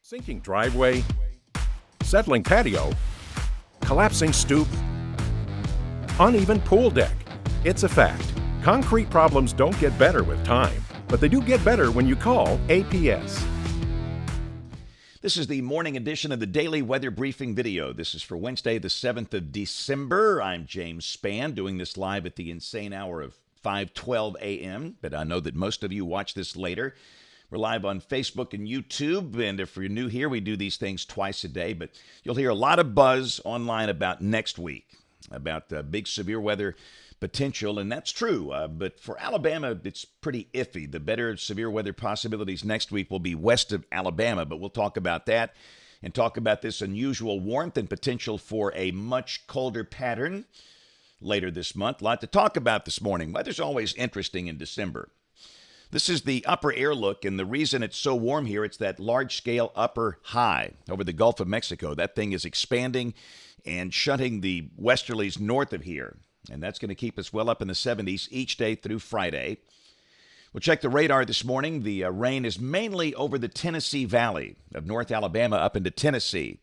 Sinking driveway, settling patio, collapsing stoop, uneven pool deck. It's a fact. Concrete problems don't get better with time, but they do get better when you call APS. This is the morning edition of the Daily Weather Briefing video. This is for Wednesday, the 7th of December. I'm James Spann, doing this live at the insane hour of 5:12 a.m., but I know that most of you watch this later. We're live on Facebook and YouTube, and if you're new here, we do these things twice a day, but you'll hear a lot of buzz online about next week, about big severe weather potential, and that's true, but for Alabama, it's pretty iffy. The better severe weather possibilities next week will be west of Alabama, but we'll talk about that and talk about this unusual warmth and potential for a much colder pattern later this month. A lot to talk about this morning. Weather's always interesting in December. This is the upper air look, and the reason it's so warm here, it's that large-scale upper high over the Gulf of Mexico. That thing is expanding and shunting the westerlies north of here, and that's going to keep us well up in the 70s each day through Friday. We'll check the radar this morning. The rain is mainly over the Tennessee Valley of North Alabama up into Tennessee,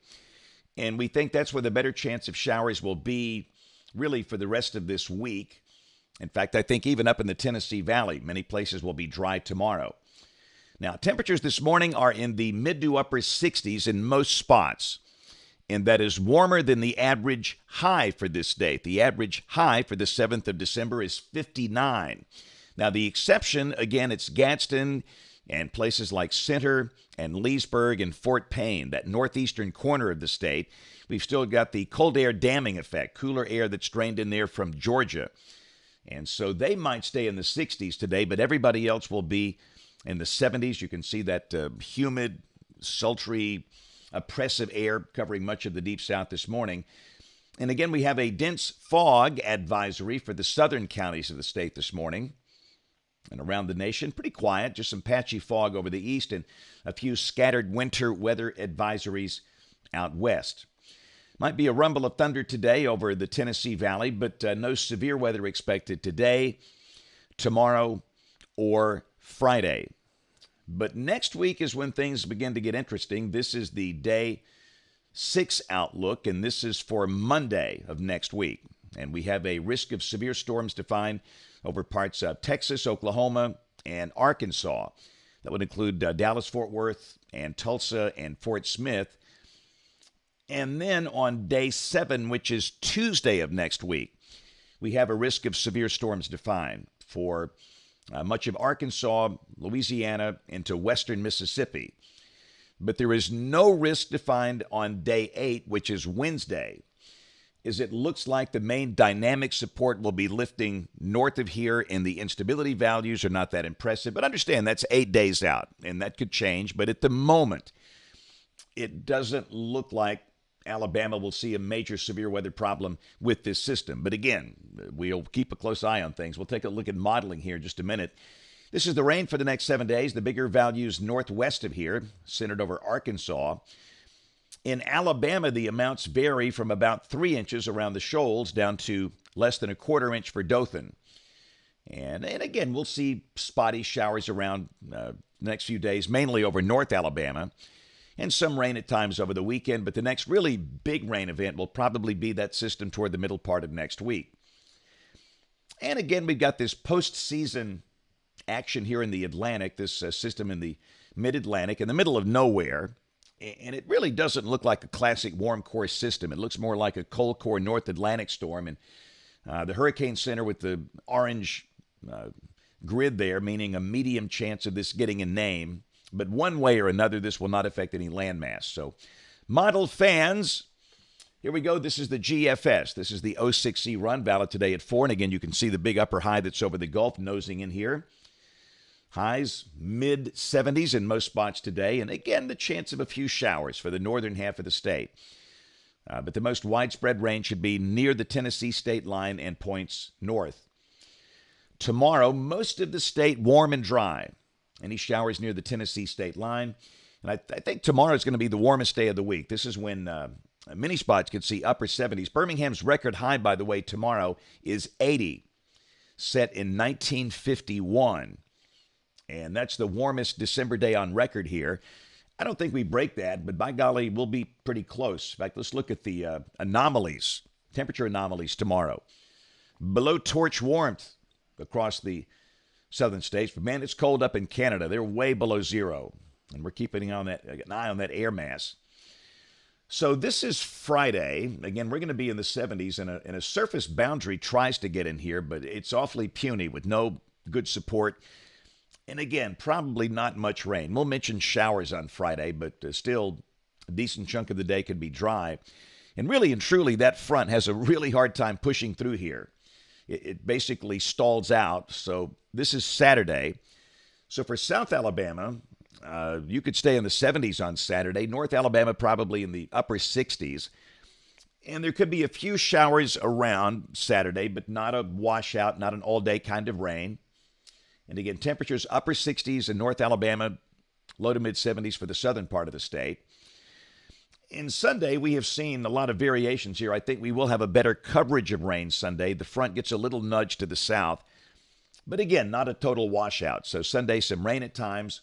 and we think that's where the better chance of showers will be really for the rest of this week. In fact, I think even up in the Tennessee Valley, many places will be dry tomorrow. Now, temperatures this morning are in the mid to upper 60s in most spots, and that is warmer than the average high for this date. The average high for the 7th of December is 59. Now, the exception, again, it's Gadsden and places like Center and Leesburg and Fort Payne, that northeastern corner of the state. We've still got the cold air damming effect, cooler air that's drained in there from Georgia. And so they might stay in the 60s today, but everybody else will be in the 70s. You can see that humid, sultry, oppressive air covering much of the deep south this morning. And again, we have a dense fog advisory for the southern counties of the state this morning. And around the nation, pretty quiet, just some patchy fog over the east and a few scattered winter weather advisories out west. Might be a rumble of thunder today over the Tennessee Valley, but no severe weather expected today, tomorrow, or Friday. But next week is when things begin to get interesting. This is the day 6 outlook, and this is for Monday of next week. And we have a risk of severe storms defined over parts of Texas, Oklahoma, and Arkansas. That would include Dallas, Fort Worth, and Tulsa, and Fort Smith. And then on day 7, which is Tuesday of next week, we have a risk of severe storms defined for much of Arkansas, Louisiana, into western Mississippi. But there is no risk defined on day 8, which is Wednesday, as it looks like the main dynamic support will be lifting north of here, and the instability values are not that impressive. But understand, that's 8 days out, and that could change. But at the moment, it doesn't look like Alabama will see a major severe weather problem with this system. But again, we'll keep a close eye on things. We'll take a look at modeling here in just a minute. This is the rain for the next 7 days. The bigger values northwest of here, centered over Arkansas. In Alabama, the amounts vary from about 3 inches around the shoals down to less than a quarter inch for Dothan. And again, we'll see spotty showers around the next few days, mainly over North Alabama, and some rain at times over the weekend. But the next really big rain event will probably be that system toward the middle part of next week. And again, we've got this postseason action here in the Atlantic, this system in the mid-Atlantic, in the middle of nowhere. And it really doesn't look like a classic warm core system. It looks more like a cold core North Atlantic storm. And the Hurricane Center with the orange grid there, meaning a medium chance of this getting a name. But one way or another, this will not affect any landmass. So, model fans, here we go. This is the GFS. This is the 06C run, valid today at 4. And again, you can see the big upper high that's over the Gulf nosing in here. Highs mid-70s in most spots today. And again, the chance of a few showers for the northern half of the state. But the most widespread rain should be near the Tennessee state line and points north. Tomorrow, most of the state warm and dry. Any showers near the Tennessee state line. And I think tomorrow is going to be the warmest day of the week. This is when many spots could see upper 70s. Birmingham's record high, by the way, tomorrow is 80, set in 1951. And that's the warmest December day on record here. I don't think we break that, but by golly, we'll be pretty close. In fact, let's look at the anomalies, temperature anomalies tomorrow. Below torch warmth across the southern states, but man, it's cold up in Canada. They're way below zero, and we're keeping an eye on that air mass. So this is Friday. Again, we're going to be in the 70s, and a surface boundary tries to get in here, but it's awfully puny with no good support. And again, probably not much rain. We'll mention showers on Friday, but still a decent chunk of the day could be dry. And really and truly, that front has a really hard time pushing through here. It basically stalls out. So this is Saturday. So for South Alabama, you could stay in the 70s on Saturday. North Alabama probably in the upper 60s. And there could be a few showers around Saturday, but not a washout, not an all-day kind of rain. And again, temperatures upper 60s in North Alabama, low to mid 70s for the southern part of the state. And Sunday, we have seen a lot of variations here. I think we will have a better coverage of rain Sunday. The front gets a little nudge to the south. But again, not a total washout. So Sunday, some rain at times.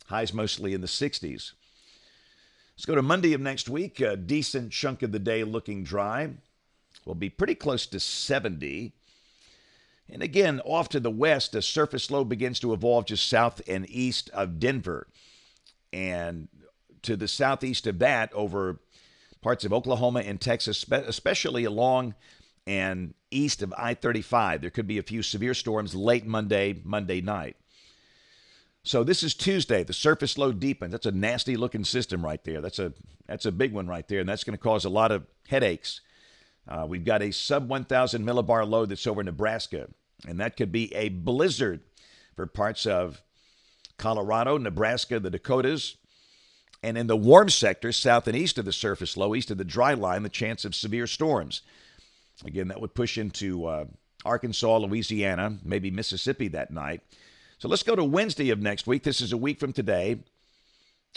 Highs mostly in the 60s. Let's go to Monday of next week. A decent chunk of the day looking dry. We'll be pretty close to 70. And again, off to the west, a surface low begins to evolve just south and east of Denver. And to the southeast of that, over parts of Oklahoma and Texas, especially along and east of I-35. There could be a few severe storms late Monday night. So this is Tuesday. The surface low deepens. That's a nasty-looking system right there. That's a big one right there, and that's going to cause a lot of headaches. We've got a sub-1,000 millibar low that's over Nebraska, and that could be a blizzard for parts of Colorado, Nebraska, the Dakotas, and in the warm sectors, south and east of the surface low, east of the dry line, the chance of severe storms. Again, that would push into Arkansas, Louisiana, maybe Mississippi that night. So let's go to Wednesday of next week. This is a week from today,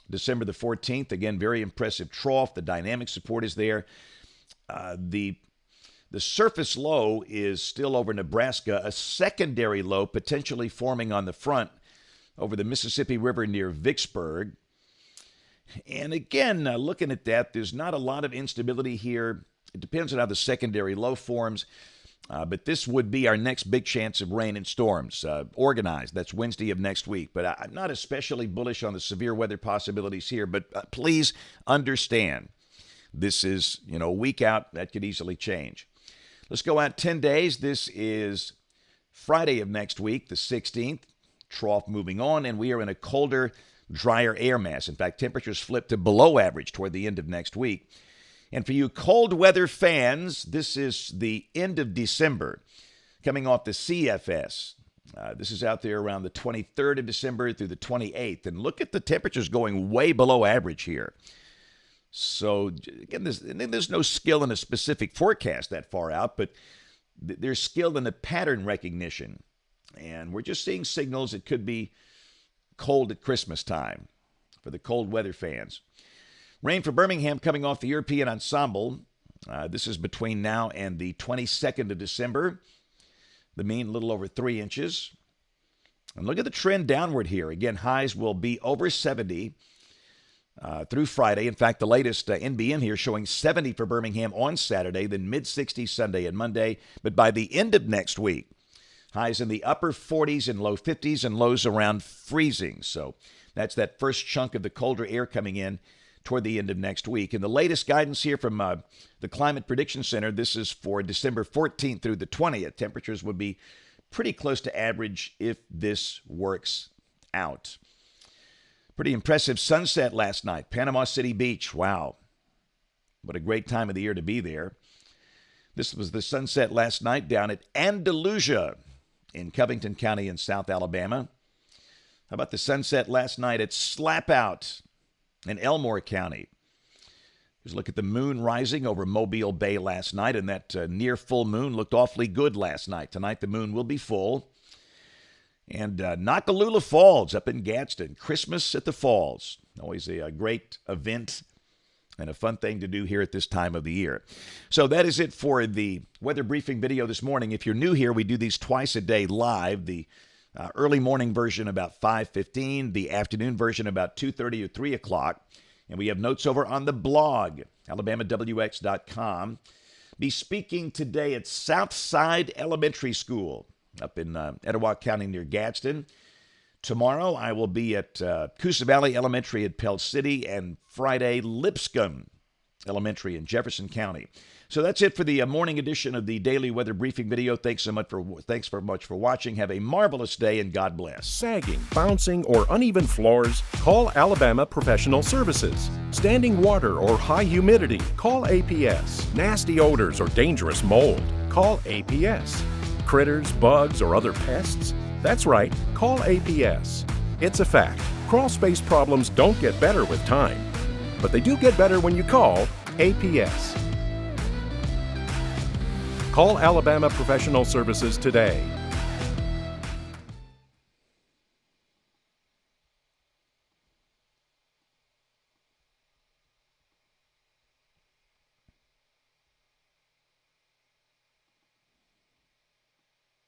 December the 14th. Again, very impressive trough. The dynamic support is there. The surface low is still over Nebraska, a secondary low potentially forming on the front over the Mississippi River near Vicksburg. And again, looking at that, there's not a lot of instability here. It depends on how the secondary low forms, but this would be our next big chance of rain and storms, organized. That's Wednesday of next week. But I'm not especially bullish on the severe weather possibilities here, but please understand. This is, a week out. That could easily change. Let's go out 10 days. This is Friday of next week, the 16th. Trough moving on, and we are in a colder, drier air mass. In fact, temperatures flip to below average toward the end of next week. And for you cold weather fans, this is the end of December, coming off the CFS. This is out there around the 23rd of December through the 28th. And look at the temperatures going way below average here. So, again, there's no skill in a specific forecast that far out, but there's skill in the pattern recognition. And we're just seeing signals it could be cold at Christmas time for the cold weather fans. Rain for Birmingham coming off the European ensemble. This is between now and the 22nd of December. The mean a little over 3 inches. And look at the trend downward here. Again, highs will be over 70 through Friday. In fact, the latest NBN here showing 70 for Birmingham on Saturday, then mid-60s Sunday and Monday. But by the end of next week, highs in the upper 40s and low 50s and lows around freezing. So that's that first chunk of the colder air coming in toward the end of next week. And the latest guidance here from the Climate Prediction Center, this is for December 14th through the 20th. Temperatures would be pretty close to average if this works out. Pretty impressive sunset last night. Panama City Beach. Wow. What a great time of the year to be there. This was the sunset last night down at Andalusia in Covington County in South Alabama. How about the sunset last night at Slapout in Elmore County? Here's a look at the moon rising over Mobile Bay last night, and that near full moon looked awfully good last night. Tonight the moon will be full. And Nakalula Falls up in Gadsden. Christmas at the Falls. Always a great event and a fun thing to do here at this time of the year. So that is it for the weather briefing video this morning. If you're new here, we do these twice a day live. The Early morning version about 5:15, the afternoon version about 2:30 or 3 o'clock. And we have notes over on the blog, AlabamaWX.com. Be speaking today at Southside Elementary School up in Etowah County near Gadsden. Tomorrow I will be at Coosa Valley Elementary at Pell City, and Friday Lipscomb Elementary in Jefferson County. So that's it for the morning edition of the Daily Weather Briefing video. Thanks very much for watching. Have a marvelous day, and God bless. Sagging, bouncing, or uneven floors? Call Alabama Professional Services. Standing water or high humidity? Call APS. Nasty odors or dangerous mold? Call APS. Critters, bugs, or other pests? That's right, call APS. It's a fact. Crawl space problems don't get better with time, but they do get better when you call APS. Call Alabama Professional Services today.